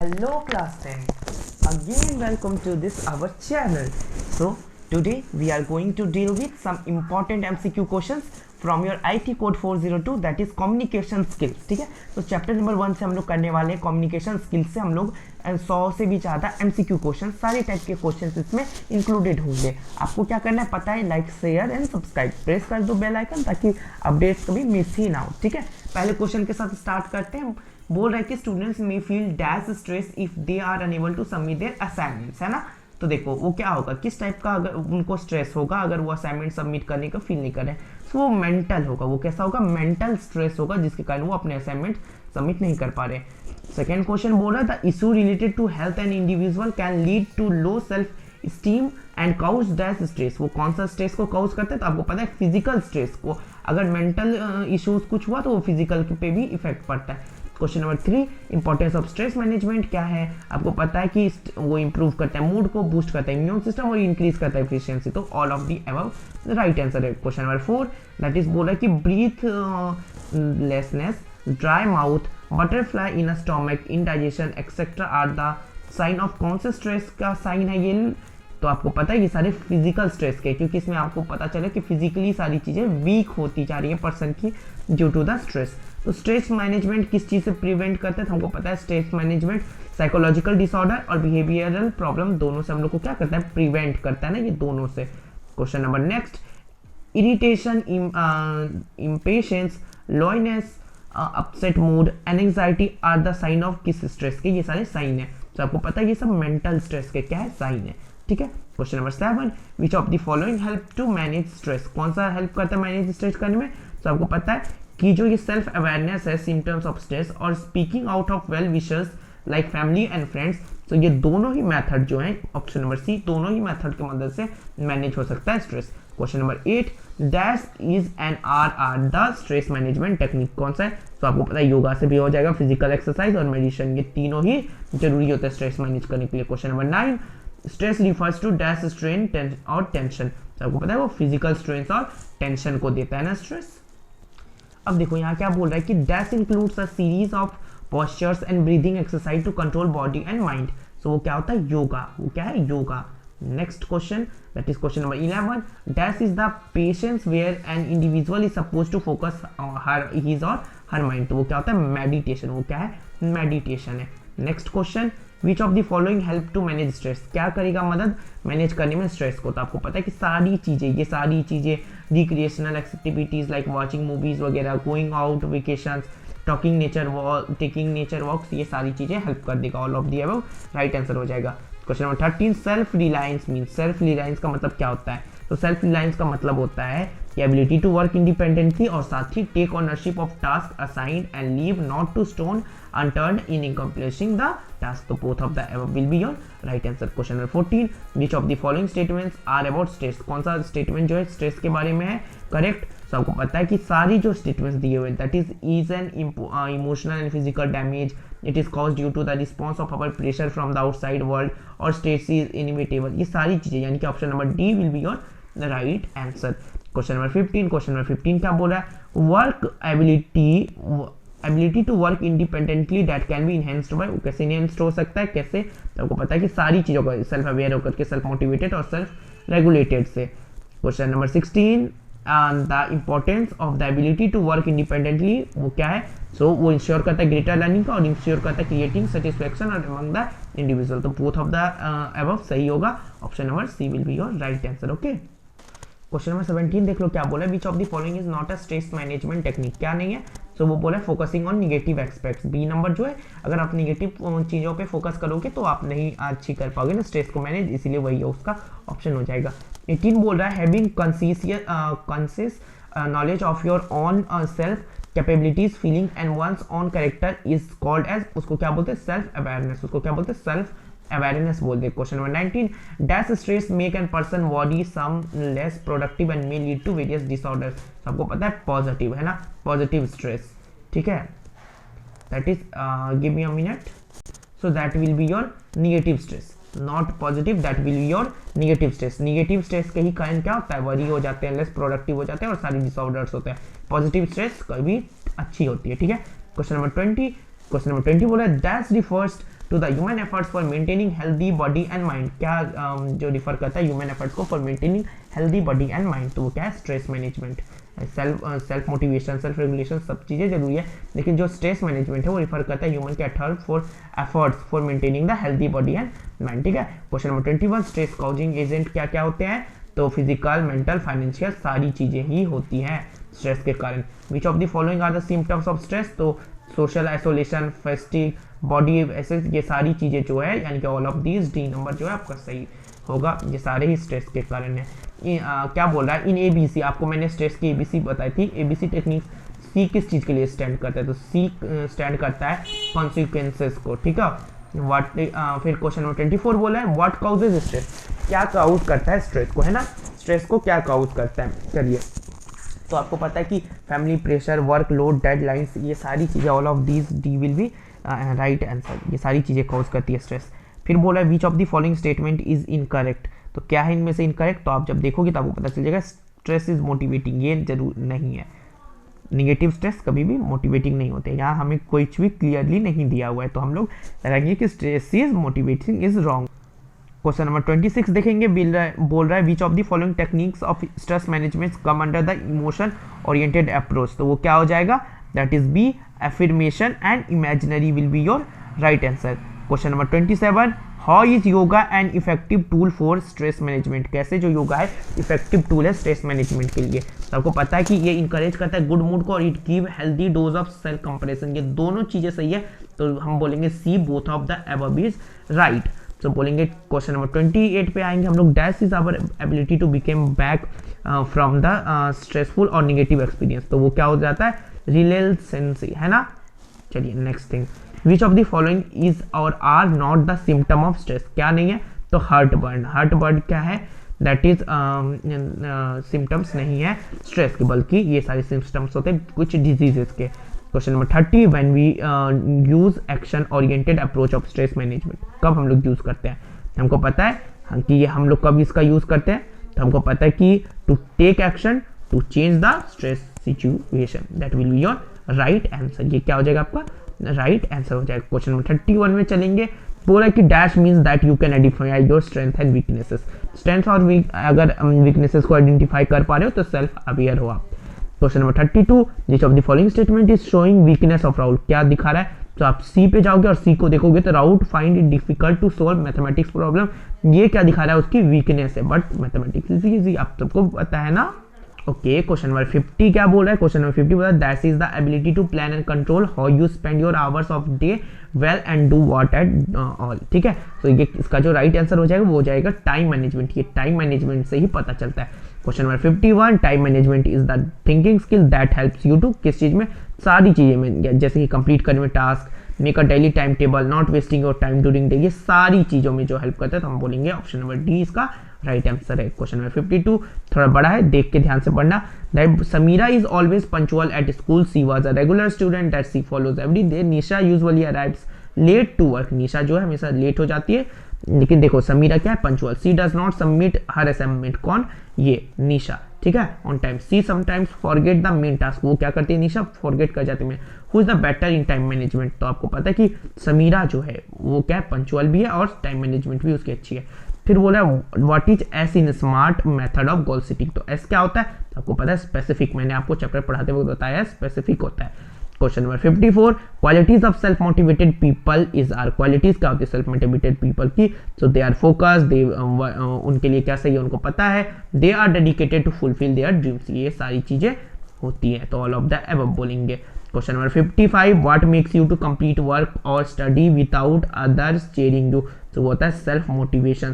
Hello class 10. Again welcome to this our channel. So today we are going to deal with some important MCQ questions from your IT code 402 that is communication skills. ठीक है, तो chapter number 1 से हम लोग करने वाले हैं communication skills से हम लोग 100 से भी ज़्यादा MCQ क्वेश्चन सारे टाइप के क्वेश्चंस इसमें इंक्लूडेड होंगे. आपको क्या करना है पता है, like share and subscribe press कर दो बेल आइकन ताकि अपडेट्स कभी मिस ही ना हो. ठीक है, पहले क्वेश्चन के साथ स्टार्ट करते हैं. बोल रहा है कि स्टूडेंट्स में feel dash stress if they are unable to submit their assignments, है ना. तो देखो वो क्या होगा, किस टाइप का अगर उनको स्ट्रेस होगा अगर वो असाइनमेंट सबमिट करने का फील नहीं कर रहे हैं, तो वो मेंटल होगा. वो कैसा होगा, मेंटल स्ट्रेस होगा जिसके कारण वो अपने असाइनमेंट सबमिट नहीं कर पा रहे. सेकेंड क्वेश्चन बोल रहा है the issue related to health and individual can lead to low self esteem and cause dash stress. वो कौन सा स्ट्रेस को काउज करते हैं, तो आपको पता है फिजिकल स्ट्रेस को. अगर मेंटल इश्यूज कुछ हुआ तो वो फिजिकल पे भी इफेक्ट पड़ता है. Question number 3, importance of stress management क्या है. आपको पता है कि वो इंप्रूव करता है मूड को, बूस्ट करता है इम्यून सिस्टम और इंक्रीज करता है एफिशिएंसी. तो all of the above right answer है. क्वेश्चन नंबर 4 दैट इज बोला कि breathlessness, dry mouth, butterfly in stomach, indigestion etcetera are the sign of कौन से स्ट्रेस का साइन है ये. तो आपको पता है ये सारे फिजिकल स्ट्रेस के, क्योंकि इसमें आपको पता चले कि फिजिकली सारी चीज़ें वीक होती जा रही है पर्सन की ड्यू टू द स्ट्रेस. तो स्ट्रेस मैनेजमेंट किस चीज़ से प्रिवेंट करते हैं, तो हमको पता है स्ट्रेस मैनेजमेंट साइकोलॉजिकल डिसऑर्डर और बिहेवियरल प्रॉब्लम दोनों से हम लोग को क्या करता है, प्रिवेंट करता है ना, ये दोनों से. Question number next, irritation, impatience, loneliness, upset mood, anxiety are the sign of किस स्ट्रेस के. ये सारे साइन है. तो आपको पता है ये सब मेंटल स्ट्रेस के क्या है, साइन है. ठीक है. Question number 7, which of the following help to manage stress. कौन सा हेल्प करता है मैनेज स्ट्रेस करने में. तो आपको पता है कि जो ये सेल्फ अवेयरनेस है सिम्टम्स ऑफ स्ट्रेस और speaking out of well wishers like family and friends. तो ये दोनों ही मेथड जो है ऑप्शन नंबर सी, दोनों ही मेथड की मदद से मैनेज हो सकता है stress. Question number 8, dash is an are the stress management technique. कौन सा है, तो आपको पता है योगा से भी हो जाएगा, फिजिकल एक्सरसाइज और मेडिटेशन, ये तीनों ही जरूरी होता है स्ट्रेस मैनेज करने के लिए. Question number 9, stress refers to dash strain और टेंशन. तो आपको पता है वो फिजिकल स्ट्रेन और टेंशन को देता है ना स्ट्रेस. अब देखो यहाँ क्या बोल रहा है कि dash includes a series of postures and breathing exercise to control body and mind. So वो क्या होता है, योगा. वो क्या है, yoga. Next question that is question number 11, dash is the patience where an individual is suppose to focus his और her mind. तो वो क्या होता है, मेडिटेशन. वो क्या है, मेडिटेशन है. Next question, which of the following help to manage stress. क्या करेगा मदद मैनेज करने में स्ट्रेस को. तो आपको पता है कि सारी चीज़ें, ये सारी चीज़ें recreational activities like watching movies वगैरह, going out vacations, talking nature walk, taking nature walks, ये सारी चीज़ें हेल्प कर देगा. All of the above right answer हो जाएगा. Question number 13, self reliance mean. Self reliance का मतलब क्या होता है, तो सेल्फ रिलायंस का मतलब होता है कि एबिलिटी टू वर्क इंडिपेंडेंटली और साथ ही take ownership of task assigned and leave not to stone unturned in accomplishing the task. तो both of the above will be your right answer. Question number 14, which of the following statements are about stress. कौन सा statement जो है stress के बारे में है, correct. तो आपको पता है कि सारी जो स्टेटमेंट्स दिए हुए that is an emotional and physical damage, it is cause due to the response of our pressure from the outside world और स्ट्रेस इज इनविटेबल. ये सारी चीजें यानी कि option number D will be your right answer. Question number 15, question number 15 क्या बोल रहा है, work ability to work independently that can be enhanced by. कैसे इनहेंस्ड हो सकता है, कैसे. तो आपको पता है कि सारी चीज़ों का सेल्फ अवेयर होकर के, सेल्फ मोटिवेटेड और सेल्फ रेगुलेटेड से. Question number 16, the importance of the ability to work independently. वो क्या है, सो वो इंश्योर करता है ग्रेटर लर्निंग का और इंश्योर करता है क्रिएटिंग सेटिस्फैक्शन और अमंग द इंडिविजुअल. तो बोथ ऑफ द अबव सही होगा. Option number C will be your right answer. Okay. Question number 17 देख लो क्या बोला है, which of the following is not a stress management technique. क्या नहीं है, तो वो बोला है focusing on negative aspects. B number जो है, अगर आप निगेटिव चीज़ों पे फोकस करोगे तो आप नहीं अच्छी कर पाओगे ना स्ट्रेस को मैनेज, इसीलिए वही है उसका ऑप्शन हो जाएगा. 18 बोल रहा है having conscious knowledge of your own self capabilities feeling and ones on character is called age. उसको क्या बोलते हैं, सेल्फ अवेयरनेस. उसको क्या बोलते हैं, सेल्फ अवेयरनेस बोल दे. Question number 19, dash stress make an person body some less productive and may lead to various disorders. आपको पता है पॉजिटिव है ना, पॉजिटिव स्ट्रेस. ठीक है, that is give me a minute. So that will be your negative stress, not positive, that will be your negative stress. Negative stress के ही कारण क्या होता है, वरी हो जाते हैं, लेस प्रोडक्टिव हो जाते हैं और सारे डिसऑर्डर्स होते हैं. पॉजिटिव स्ट्रेस कभी अच्छी होती है. ठीक है. क्वेश्चन नंबर 20 बोला that's the first to the human efforts for maintaining healthy body and mind. क्या जो रिफर करता है ह्यूमन एफर्ट्स को for maintaining healthy body and mind, तो वो क्या है stress management. Self motivation, self regulation सब चीज़ें जरूरी है, लेकिन जो स्ट्रेस मैनेजमेंट है वो रिफर करता है ह्यूमन के efforts for maintaining the healthy body and mind. ठीक है, question number 21, stress causing agent क्या क्या होते हैं, तो फिजिकल, मेंटल, फाइनेंशियल सारी चीज़ें ही होती हैं स्ट्रेस के कारण। Which of the following are the symptoms of stress, तो सोशल आइसोलेशन, फेस्टिक, बॉडी ऐसे ये सारी चीज़ें जो है, यानी कि all of these, D number जो है आपका सही होगा, ये सारे ही स्ट्रेस के कारण है। क्या बोल रहा है, इन ABC, आपको मैंने स्ट्रेस की ABC बताई थी। ABC टेक्निक, सी किस चीज़ के लिए स्टैंड करता है, तो सी स्टैंड करता है कॉन्सिक्वेंसेस को। ठीक है, व्हाट फिर क्वेश्चन नंबर 24 बोला है व्हाट काउजेज स्ट्रेस, क्या काउज करता है स्ट्रेस को, है ना, स्ट्रेस को क्या काउज करता है। चलिए, तो आपको पता है कि family pressure, work load, deadlines, ये सारी चीज़ें, all of these, D will B right answer, ये सारी चीज़ें कॉज करती है स्ट्रेस। फिर बोला है which of the following statement is incorrect, तो क्या है इनमें से इनकरेक्ट, तो आप जब देखोगे तो आपको पता चल जाएगा स्ट्रेस इज मोटिवेटिंग, ये जरूर नहीं है, निगेटिव स्ट्रेस कभी भी मोटिवेटिंग नहीं होते, यहाँ हमें कुछ भी क्लियरली नहीं दिया हुआ है, तो हम लोग लगाएंगे कि stress is motivating is wrong. Question number 26 देखेंगे, बोल रहा है which of the following techniques of stress management come under the emotion oriented approach, तो वो क्या हो जाएगा, that is B affirmation and imaginary will be your right answer. Question number 27, how is yoga an effective tool for stress management, कैसे जो योगा है effective tool है stress management के लिए, तो आपको पता है कि ये इंकरेज करता है गुड मूड को और it give healthy dose of self comparison, ये दोनों चीजें सही है, तो हम बोलेंगे C both of the above is right. तो बोलेंगे क्वेश्चन नंबर 28 पे आएंगे हम लोग, dash is our ability to became back from the stressful और नेगेटिव एक्सपीरियंस, तो वो क्या हो जाता है रिलेशनशिप, है ना। चलिए next thing, which of the following is और are not the symptom of stress, क्या नहीं है, तो हार्ट बर्न क्या है, दैट इज सिम्टम्स नहीं है स्ट्रेस के, बल्कि ये सारे सिम्टम्स होते हैं कुछ डिजीजेस के। Question number 30, when we use action oriented approach of stress management, कब हम लोग यूज करते हैं, हमको पता है कि हम लोग कब इसका यूज करते हैं, तो हमको पता है कि to take action to change the stress situation, that will be your right answer, ये क्या हो जाएगा आपका राइट आंसर हो जाएगा। क्वेश्चन नंबर 31 में चलेंगे, बोला कि dash means that you can identify your strength and weaknesses, strength और अगर वीकनेसेस को आइडेंटिफाई कर पा रहे हो तो सेल्फ अवेयर हो आप। Question number 32, which of the following statement is showing weakness of Rahul, क्या दिखा रहा है, तो आप सी पे जाओगे और सी को देखोगे तो Rahul find it difficult to solve mathematics problem, ये क्या दिखा रहा है उसकी वीकनेस है, बट मैथमेटिक्स इजी आप सबको पता है ना। ओके, क्वेश्चन नंबर 50 क्या बोल रहा है, क्वेश्चन नंबर 50 बोल रहा है that is the ability to plan and control how you spend your hours of day well and do what at all, ठीक है, तो ये इसका जो राइट आंसर हो जाएगा वो हो जाएगा टाइम मैनेजमेंट, ये टाइम मैनेजमेंट से ही पता चलता है। Question number 51, time management is the thinking skill that helps you to, किस चीज में, सारी चीजें में, जैसे कि कंप्लीट करने में task, make a daily time table, not wasting your time during day, ये सारी चीजों में जो हेल्प करता है, तो हम बोलेंगे ऑप्शन नंबर डी इसका राइट आंसर है। क्वेश्चन नंबर 52 थोड़ा बड़ा है, देख के ध्यान से पढ़ना, that Sameera is always punctual at school, she was a regular student that she follows every day, Nisha usually arrives late to work, Nisha जो है हमेशा लेट हो जाती है, लेकिन देखो समीरा क्या है punctual, she does not submit her assignment, कौन, ये निशा, ठीक है, on time, she sometimes forget the main task, वो क्या करती है निशा फॉरगेट कर जाती है, who is the better in time management, तो आपको पता है कि समीरा जो है वो क्या है पंक्चुअल भी है और टाइम मैनेजमेंट भी उसकी अच्छी है। फिर बोला what is S in smart method of goal setting, तो एस क्या होता है, तो आपको पता है स्पेसिफिक, मैंने आपको चैप्टर पढ़ाते वक्त बताया स्पेसिफिक होता है। Question number 54, qualities of self motivated people is are, qualities क्या होती है सेल्फ मोटिवेटेड पीपल की, सो दे आर फोकस, दे उनके लिए क्या सही है उनको पता है, they are dedicated to fulfil their dreams, ये सारी चीजें होती है, तो ऑल ऑफ द अबव बोलेंगे। Question number 55, what makes you to complete work और study without others cheering you, तो वो होता है self motivation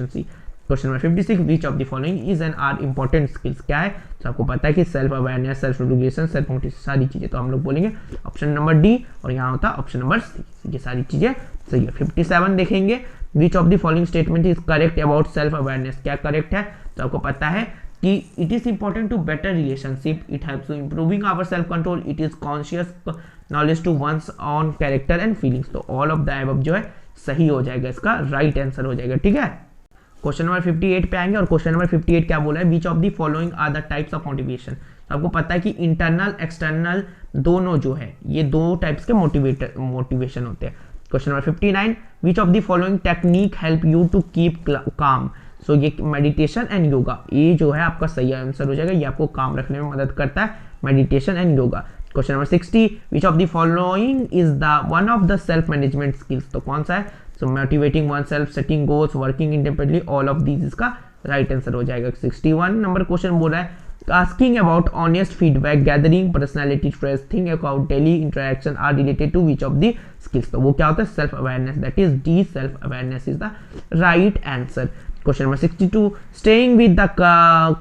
C. Question number 56, which of the following is an are important skills, क्या है, तो आपको पता है कि self awareness, self regulation, self motivation सारी चीजें, तो हम लोग बोलेंगे ऑप्शन नंबर डी, और यहाँ होता है ऑप्शन नंबर सी, ये सारी चीजें सही है। 57 देखेंगे, which of the following statement is correct about self awareness, क्या करेक्ट है, तो आपको पता है कि it is important to better relationship, it helps to improving our self control, it is conscious knowledge to ones on character and feelings, तो all of the above जो है सही हो जाएगा, इसका राइट आंसर हो जाएगा, ठीक है। क्वेश्चन नंबर 58 पे आएंगे, और क्वेश्चन नंबर 58 क्या बोला है, which of the following are the types of motivation, तो आपको पता है कि इंटरनल एक्सटर्नल दोनों जो है ये दो टाइप्स के मोटिवेशन होते हैं, question number 59, which of the following technique help you to keep calm. So ये मेडिटेशन एंड योगा, ये जो है आपका सही आंसर हो जाएगा, ये आपको काम रखने में मदद करता है, meditation and yoga. Question number 60, which of the following is the one of the self management skills. तो कौन सा है? So motivating one self, setting goals, working independently, all of these इसका राइट आंसर हो जाएगा। 61 नंबर क्वेश्चन बोल रहा है asking about honest feedback, gathering personality traits, think about daily interaction are related to which of the skills। तो वो क्या होता है? Self awareness, that is D, self awareness is the right answer. Question number 62, staying with the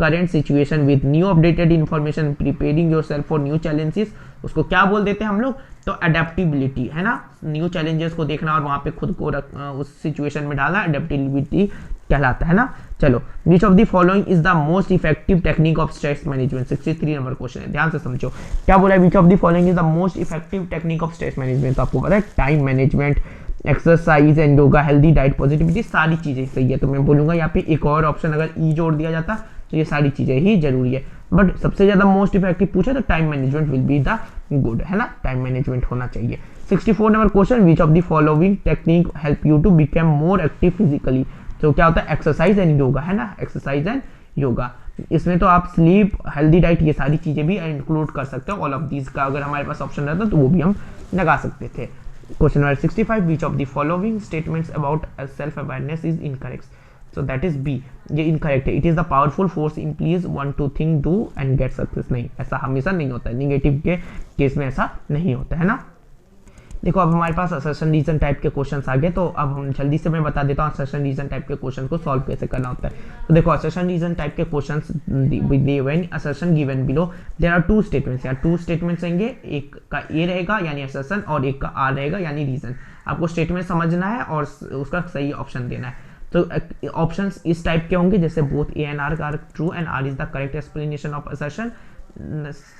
current situation with new updated information, preparing yourself for new challenges, उसको क्या बोल देते हैं हम लोग? तो अडेप्टिबिलिटी है ना, न्यू चैलेंजेस को देखना और वहां पे खुद को उस सिचुएशन में डालना, अडेप्टिबिलिटी कहलाता है ना। चलो, विच of the following is the most effective technique of stress management. 63 number question है, ध्यान से समझो क्या बोला है। Which of the following is the most effective technique of stress management. तो आपको पता है time management, exercise and yoga, healthy diet, positivity, सारी चीजें सही है। तो मैं बोलूंगा यहाँ पे एक और ऑप्शन अगर ई जोड़ दिया जाता तो ये सारी चीजें ही जरूरी है, बट सबसे ज्यादा मोस्ट इफेक्टिव पूछे तो time management will be the good, है ना, टाइम मैनेजमेंट होना चाहिए। 64 number question, which of the following technique help you to become more active physically. तो क्या होता है? एक्सरसाइज एंड योगा, है ना, एक्सरसाइज एंड योगा। इसमें तो आप स्लीप, हेल्दी डाइट, ये सारी चीजें भी इंक्लूड कर सकते हो। ऑल ऑफ दीज का अगर हमारे पास ऑप्शन रहता तो वो भी हम लगा सकते थे। Question number 65, which of the following statements about self awareness is incorrect. So that is B, ये इनकरेक्ट है। It is the powerful force implies one to think, do and get success. नहीं, ऐसा हमेशा नहीं होता है, निगेटिव के case में ऐसा नहीं होता है ना। देखो अब हमारे पास असर्शन रीजन टाइप के क्वेश्चंस आ गए, तो अब हम जल्दी से मैं बता देता हूँ असर्शन रीजन टाइप के क्वेश्चन को सॉल्व कैसे करना होता है। तो देखो असर्शन रीजन टाइप के questions, when assertion given below there are two statements, या टू स्टेटमेंट्स रहेंगे, एक का ए रहेगा यानी असर्शन और एक का आर रहेगा यानी रीजन। आपको स्टेटमेंट समझना है और उसका सही ऑप्शन देना है। तो ऑप्शंस इस टाइप के होंगे जैसे both A and R are true and R is the correct explanation of assertion.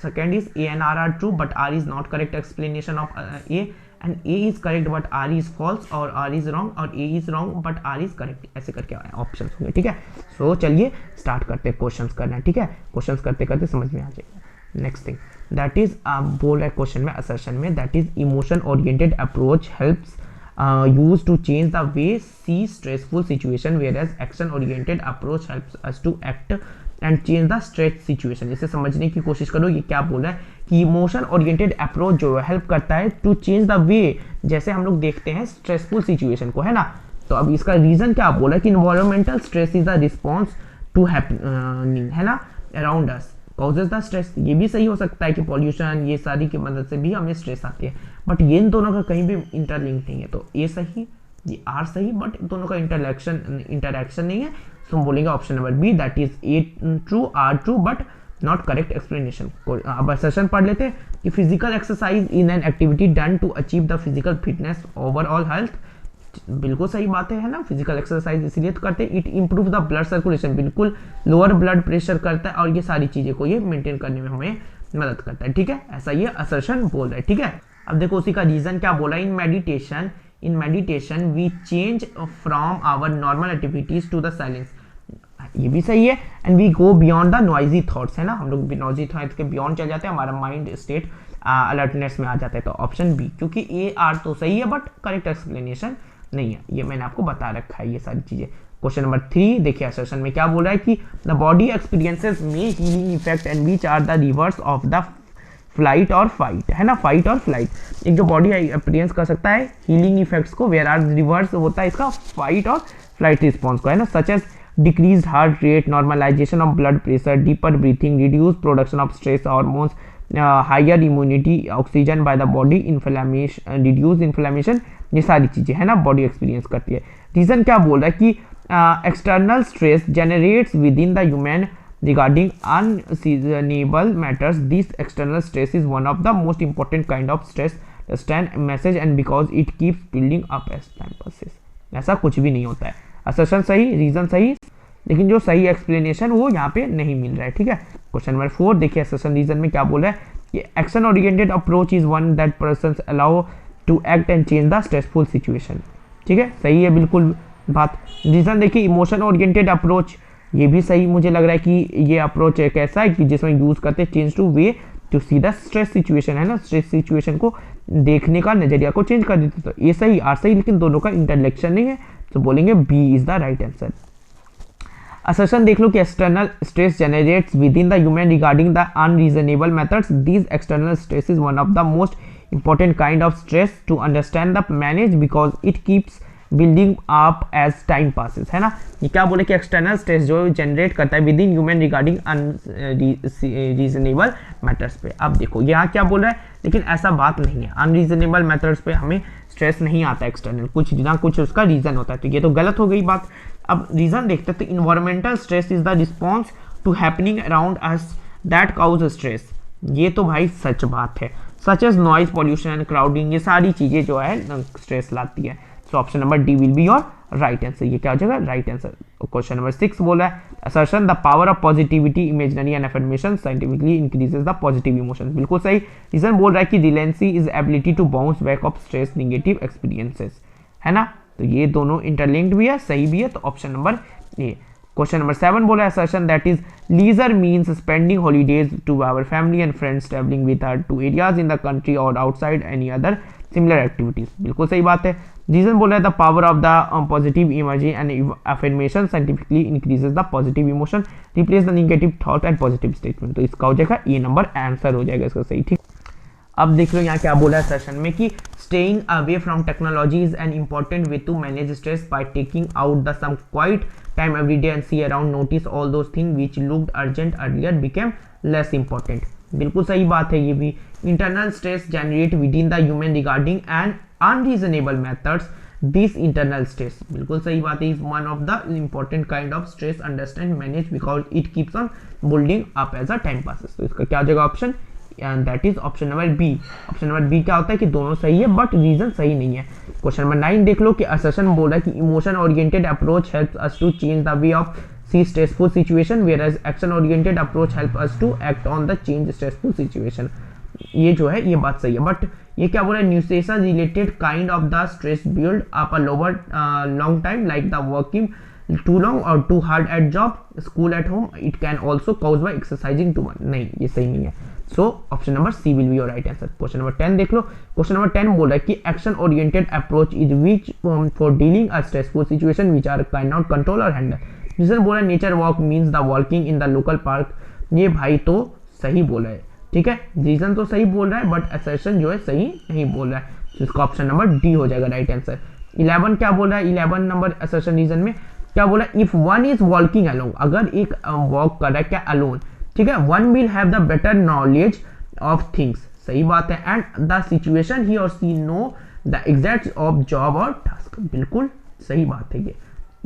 Second is A and R are true but R is not correct explanation of A, and A is correct but R is false, और R is wrong और A is wrong but R is correct, ऐसे करके option होंगे। ठीक है, सो चलिए start करते हैं क्वेश्चंस करना। ठीक है, क्वेश्चंस करते करते समझ में आ जाएगा। नेक्स्ट थिंग दैट इज बोल रहा है क्वेश्चन में, असर्शन में, that is emotion oriented approach helps use to change the way see stressful situation, whereas action oriented approach helps us to act and change the stress situation. इसे समझने की कोशिश करो, ये क्या बोल रहा है कि इमोशन ओरिएंटेड अप्रोच जो है हेल्प करता है टू चेंज द वे, जैसे हम लोग देखते हैं स्ट्रेसफुल सिचुएशन को, है ना। तो अब इसका रीजन क्या बोला है कि environmental stress is the response to happening, है ना, around us causes the stress. ये भी सही हो सकता है कि पॉल्यूशन ये सारी की मदद से भी हमें स्ट्रेस आती है, बट ये इन दोनों का कहीं भी इंटरलिंक नहीं है। तो ये सही, ये आर सही, बट दोनों का इंटरैक्शन नहीं है। तो हम बोलेंगे option number B, that is A true, R true but not correct explanation. अब असर्शन पढ़ लेते हैं कि physical exercise in an activity done to achieve the physical fitness overall health. बिल्कुल सही बात है ना, फिजिकल एक्सरसाइज इसलिए तो करते हैं, it improve the blood circulation, बिल्कुल लोअर ब्लड प्रेशर करता है और ये सारी चीजें को ये मेंटेन करने में हमें मदद करता है। ठीक है, ऐसा ये असर्शन बोल रहा है। ठीक है, अब देखो उसी का रीजन क्या बोला, in meditation we change from our normal activities to the silence. ये भी सही है, and we go beyond the noisy thoughts, है ना, हम लोग नॉइजी थॉट्स के बियॉन्ड चल जाते हैं, हमारा माइंड स्टेट अलर्टनेस में आ जाता है। तो ऑप्शन बी, क्योंकि ए आर तो सही है बट करेक्ट एक्सप्लेनेशन नहीं है, ये मैंने आपको बता रखा है ये सारी चीजें। क्वेश्चन नंबर 3 देखिए, असर्शन में क्या बोल रहा है कि the body experiences may healing effect and which are the reverse of the flight और फाइट, है ना, फाइट और फ्लाइट। एक जो बॉडी एक्सपीरियंस कर सकता है हीलिंग इफेक्ट्स को, वेयर आर रिवर्स होता है इसका फाइट और फ्लाइट रिस्पॉन्स को, है ना, such as decreased heart rate, normalization of blood pressure, deeper breathing, reduced production of stress hormones, higher immunity, oxygen by the body, inflammation, reduced inflammation, ये सारी चीजें है ना बॉडी एक्सपीरियंस करती है। रीजन क्या बोल रहा है कि external stress generates within the human regarding unseasonable matters. This external stress is one of the most important kind of stress, understand message, and because it keeps building up as time passes. ऐसा कुछ भी नहीं होता है। Assertion सही, reason सही, लेकिन जो सही एक्सप्लेनेशन वो यहाँ पे नहीं मिल रहा है। ठीक है, क्वेश्चन नंबर 4 देखिए, असर्शन रीजन में क्या बोल रहा है कि action oriented approach is one that person allow to act and change the stressful situation. ठीक है, सही है बिल्कुल बात। रीजन देखिए, इमोशन ओरिएंटेड अप्रोच, ये भी सही मुझे लग रहा है कि ये अप्रोच एक ऐसा है कि जिसमें यूज करते हैं change to way to see the stress situation, है ना, स्ट्रेस सिचुएशन को देखने का नजरिया को चेंज कर देते। तो ए सही आर सही, लेकिन दोनों का इंटरलेक्शन नहीं है, तो बोलेंगे B is the right answer. Assertion देख लो कि external stress generates within the human regarding the unreasonable methods. This external stress is one of the most important kind of stress to understand the manage because it keeps building up as time passes, है ना। ये क्या बोले कि external stress जो generate करता है with in human regarding unreasonable matters पे। अब देखो यहाँ क्या बोल रहा है, लेकिन ऐसा बात नहीं है, अनरीजनेबल मैटर्स पे हमें स्ट्रेस नहीं आता एक्सटर्नल, कुछ ना कुछ उसका रीजन होता है, तो ये तो गलत हो गई बात। अब रीजन देखते हैं, तो environmental stress is the response to happening around us that cause stress. ये तो भाई सच बात है, such as noise pollution, crowding, ये सारी चीजें जो है स्ट्रेस लाती है। So option number D will be your right answer. ये क्या हो जाएगा, राइट आंसर। क्वेश्चन नंबर 6 बोला है assertion the power of positivity imaginary and affirmation scientifically increases the positive emotion. बिल्कुल सही। रीजन बोल रहा है कि resilience is ability to bounce back of stress negative experiences, है ना। तो ये दोनों इंटरलिंक्ड भी है, सही भी है, तो option number A. Question number 7 बोला है assertion that is leisure means spending holidays to our family and friends traveling with her to areas in the country or outside any other similar activities। बिल्कुल सही बात है। Reason बोला है the power of the positive imagery and affirmation scientifically increases the positive emotion, replace the negative thought and positive statement। तो इसका हो जाएगा ए नंबर आंसर हो जाएगा इसका सही, ठीक। अब देख लो यहाँ क्या बोला है सेशन में कि staying away from technology is an important way to manage stress by taking out the some quiet time every day and see around, notice all those things which looked urgent earlier became less important। बिल्कुल सही बात है ये भी। internal stress generate within the human regarding and unreasonable methods, this internal stress बिल्कुल सही बात है, is one of the important kind of stress understand manage because it keeps on building up as a time passes। तो इसका क्या हो जाएगा option, and that is option number B. Option number B क्या होता है कि दोनों सही है बट रीजन सही नहीं है। क्वेश्चन नंबर 9 देख लो कि असर्शन बोल रहा है कि emotion oriented approach helps us to change the way of see stressful situation whereas action oriented approach help us to act on the change stressful situation. ये जो है ये बात सही है, बट ये क्या बोल रहा है, न्यूसेशन related kind of the stress build up a lower long time like the working too long or too hard at job, school at home, it can also cause by exercising too much। नहीं, ये सही नहीं है। So option number C will be your right answer. Question number 10 देख लो। Question number 10 बोल रहा है कि action oriented approach is which for dealing a stressful situation which are can not control और हैंडल। रीजन बोल रहा है nature walk means the walking in the local park. ये भाई तो सही बोला है, ठीक है, रीजन तो सही बोल रहा है बट असर्शन जो है सही नहीं बोल रहा है, तो इसका ऑप्शन नंबर डी हो जाएगा राइट आंसर। 11 क्या बोल रहा है, 11 नंबर असर्शन रीजन में क्या बोला, if one is walking alone, अगर एक वॉक कर रहा है क्या अलोन, ठीक है, one will have the better knowledge of things, सही बात है, एंड द सिचुएशन ही और she know the exact of job और टास्क, बिल्कुल सही बात है ये।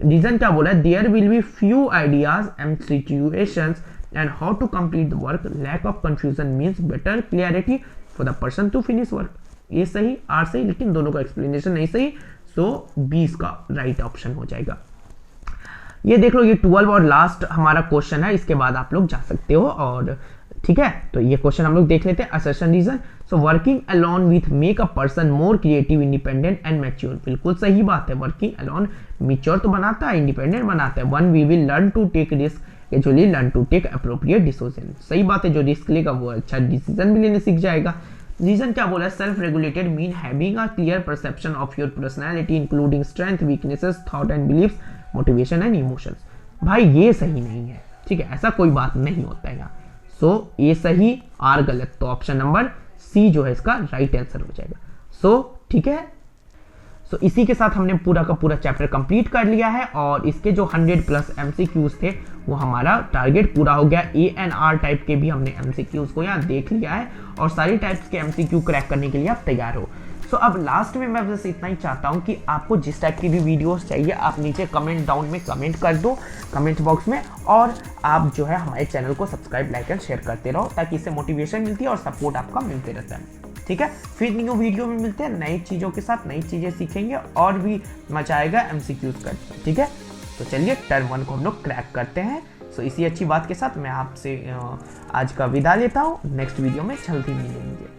रीजन क्या बोला है, there will be few ideas and situations and how to complete the work, lack of confusion means better clarity for the person to finish work. ये सही, आर सही, लेकिन दोनों का एक्सप्लेनेशन नहीं सही, सो बी इसका राइट ऑप्शन हो जाएगा। ये देख लो, ये 12 और लास्ट हमारा क्वेश्चन है, इसके बाद आप लोग जा सकते हो, और ठीक है, तो ये क्वेश्चन हम लोग देख लेते हैं। Assertion reason, so working alone with make a person more creative, independent and mature. बिल्कुल सही बात है, वर्किंग अलोन मैच्योर तो बनाता है, इंडिपेंडेंट बनाता है। When we will learn to take risk, actually learn to take appropriate decision. सही बात है, जो रिस्क लेगा वो अच्छा डिसीजन भी लेने सीख जाएगा। रीजन क्या बोला है, self regulated mean having a clear perception of your personality including strength, weaknesses, thought and believes, motivation and emotions. भाई ये सही नहीं है, ठीक है, ऐसा कोई बात नहीं होता है यहाँ। सो ये सही, आर गलत, तो ऑप्शन नंबर सी जो है इसका राइट आंसर हो जाएगा। सो ठीक है, सो इसी के साथ हमने पूरा का पूरा चैप्टर कंप्लीट कर लिया है, और इसके जो 100+ MCQs थे वो हमारा टारगेट पूरा हो गया। ए एंड आर टाइप के भी हमने MCQs को यहाँ देख लिया है, और सारी टाइप्स के MCQ क्रैक करने के लिए आप तैयार हो। सो अब लास्ट में मैं बस इतना ही चाहता हूँ कि आपको जिस टाइप की भी वीडियोस चाहिए आप नीचे कमेंट डाउन में कमेंट कर दो, कमेंट बॉक्स में, और आप जो है हमारे चैनल को सब्सक्राइब, लाइक एंड शेयर करते रहो, ताकि इससे मोटिवेशन मिलती है और सपोर्ट आपका मिलते रहता है, ठीक है। फिर न्यू वीडियो में मिलते हैं नई चीज़ों के साथ, नई चीज़ें सीखेंगे और भी मजा आएगा MCQs का, ठीक है। तो चलिए टर्म 1 को हम लोग क्रैक करते हैं। सो इसी अच्छी बात के साथ मैं आपसे आज का विदा लेता हूँ, नेक्स्ट वीडियो में जल्दी मिलेंगे।